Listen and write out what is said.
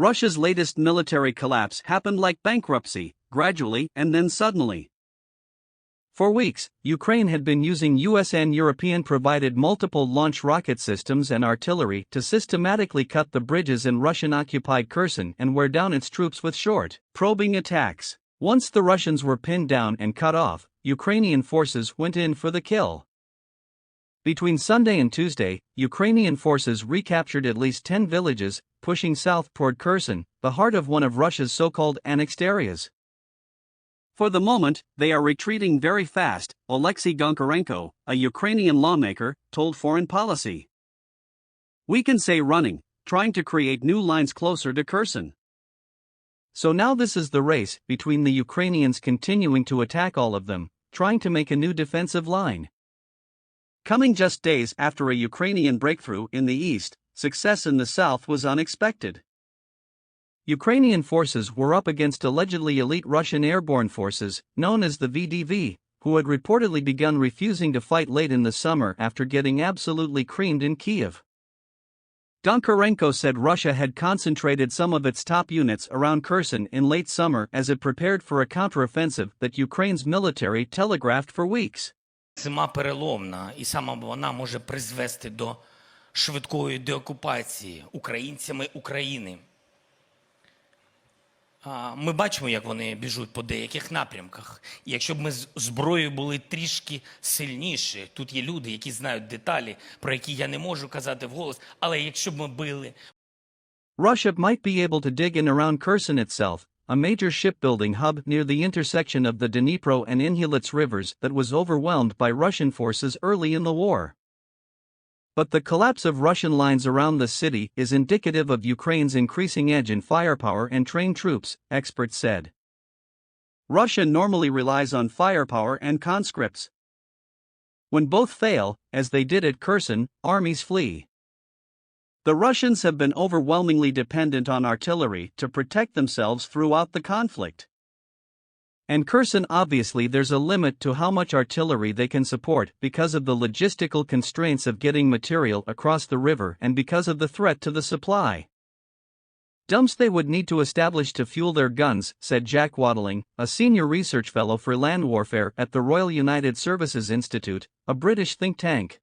Russia's latest military collapse happened like bankruptcy, gradually and then suddenly. For weeks, Ukraine had been using US and European-provided multiple launch rocket systems and artillery to systematically cut the bridges in Russian-occupied Kherson and wear down its troops with short, probing attacks. Once the Russians were pinned down and cut off, Ukrainian forces went in for the kill. Between Sunday and Tuesday, Ukrainian forces recaptured at least 10 villages, pushing south toward Kherson, the heart of one of Russia's so-called annexed areas. For the moment, they are retreating very fast, Oleksiy Goncharenko, a Ukrainian lawmaker, told Foreign Policy. We can say running, trying to create new lines closer to Kherson. So now this is the race between the Ukrainians continuing to attack all of them, trying to make a new defensive line. Coming just days after a Ukrainian breakthrough in the east, success in the south was unexpected. Ukrainian forces were up against allegedly elite Russian airborne forces, known as the VDV, who had reportedly begun refusing to fight late in the summer after getting absolutely creamed in Kyiv. Goncharenko said Russia had concentrated some of its top units around Kherson in late summer as it prepared for a counteroffensive that Ukraine's military telegraphed for weeks. Зима переломна, і саме вона може призвести до швидкої деокупації українцями України. Ми бачимо, як вони біжуть по деяких напрямках. І якщо б ми з зброєю були трішки сильніші, тут є люди, які знають деталі, про які я не можу казати вголос, але якщо б ми били... Russia might be able to dig in around Kherson itself, a major shipbuilding hub near the intersection of the Dnipro and Inhulets rivers that was overwhelmed by Russian forces early in the war. But the collapse of Russian lines around the city is indicative of Ukraine's increasing edge in firepower and trained troops, experts said. Russia normally relies on firepower and conscripts. When both fail, as they did at Kherson, armies flee. The Russians have been overwhelmingly dependent on artillery to protect themselves throughout the conflict. And Kherson, obviously there's a limit to how much artillery they can support because of the logistical constraints of getting material across the river and because of the threat to the supply. Dumps they would need to establish to fuel their guns, said Jack Waddling, a senior research fellow for land warfare at the Royal United Services Institute, a British think tank.